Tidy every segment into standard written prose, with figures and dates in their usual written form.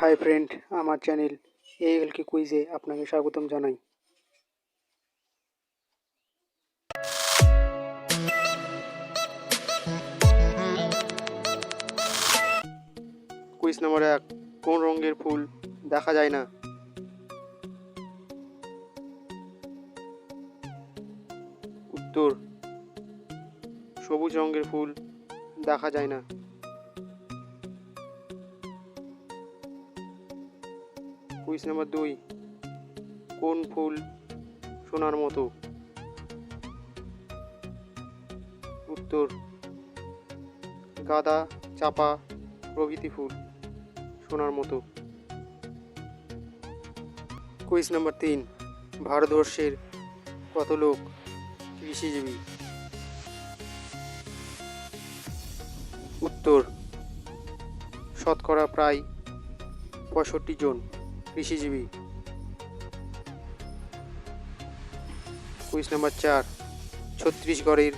Hi friend, আমার channel ALK কুইজে আপনাকে স্বাগতম জানাই। কুইজ নম্বর 1, কোন রঙের ফুল দেখা যায় না? উত্তর, সবুজ রঙের ফুল দেখা যায় না। কুইজ নম্বর 2, কোন ফুল সোনার মতো? উত্তর, গাঁদা, চাপা প্রভৃতি ফুল সোনার মতো। কুইজ নম্বর 3, ভারতবর্ষের কত লোক কৃষিজীবী? উত্তর, শতকরা প্রায় 65 জন কৃষিজীবী। কুইজ নম্বর 4, ছত্তিশগড়ের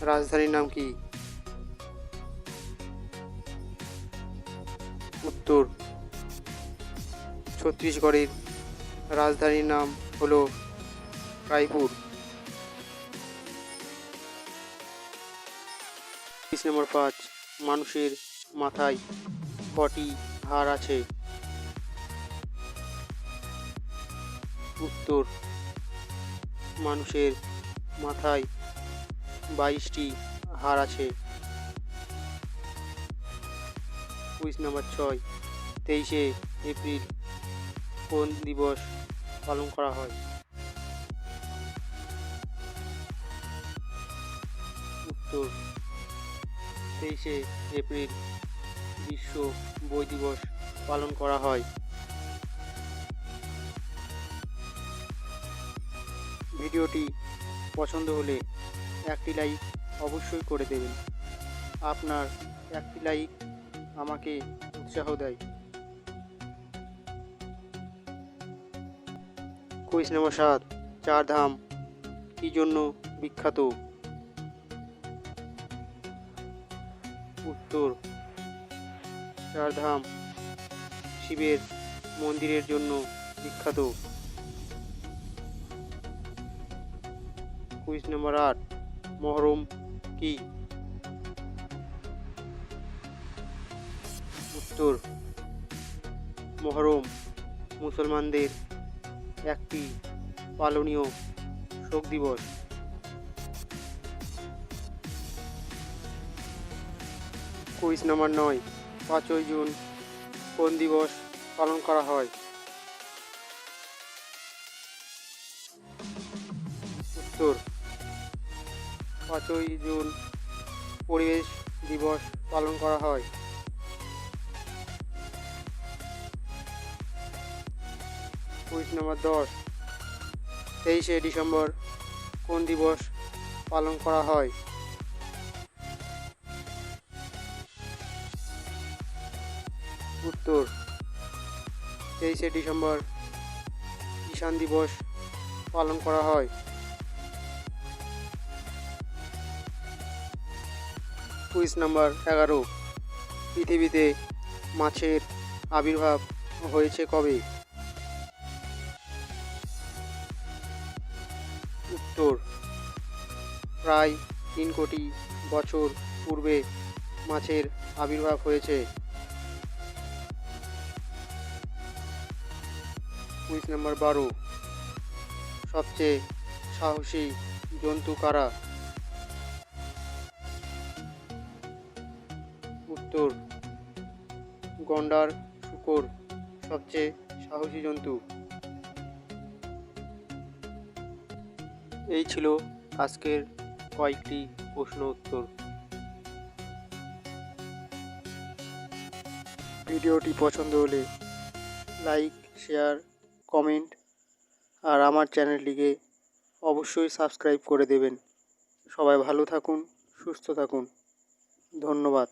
রাজধানীর নাম কি? উত্তর, ছত্তিশগড়ের রাজধানীর নাম হলো রায়পুর। কুইজ নম্বর 5, মানুষের মাথায় কটি হাড় আছে? উত্তর, মানুষের মাথায় 22টি হাড় আছে। কুইজ নম্বর 6, 23শে এপ্রিল কোন দিবস পালন করা হয়? উত্তর, 23শে এপ্রিল বিশ্ব বই দিবস পালন করা হয়। ভিডিওটি পছন্দ হলে একটি লাইক অবশ্যই করে দেবেন। আপনার একটি লাইক আমাকে উৎসাহ দেয়। কুইজ নম্বর 7, চারধাম কি জন্য বিখ্যাত? উত্তর, চারধাম শিবের মন্দিরের জন্য বিখ্যাত। কুইজ নম্বর 8, মহরম কি? উত্তর, মহরম মুসলমানদের একটি পালনীয় শোক দিবস। কুইজ নম্বর 9, 5ই জুন কোন দিবস পালন করা হয়? উত্তর, 5ই জুন পরিবেশ দিবস পালন করা হয়। কুইজ নম্বর 10, 23শে ডিসেম্বর কোন দিবস পালন করা হয়? উত্তর, 23শে ডিসেম্বর কিষাণ দিবস পালন করা হয়। কুইজ নাম্বার 11, পৃথিবীতে মাছের আবির্ভাব হয়েছে কবে? উত্তর, প্রায় 3 কোটি বছর পূর্বে মাছের আবির্ভাব হয়েছে। কুইজ নাম্বার 12, সবচেয়ে সাহসী জন্তু কারা? উত্তর, গন্ডার শূকর সবচেয়ে সাহসী জন্তু। এই ছিল আজকের কয়েকটি প্রশ্ন উত্তর। ভিডিওটি পছন্দ হলে লাইক, শেয়ার, কমেন্ট আর আমার চ্যানেলটিকে অবশ্যই সাবস্ক্রাইব করে দেবেন। সবাই ভালো থাকুন, সুস্থ থাকুন। ধন্যবাদ।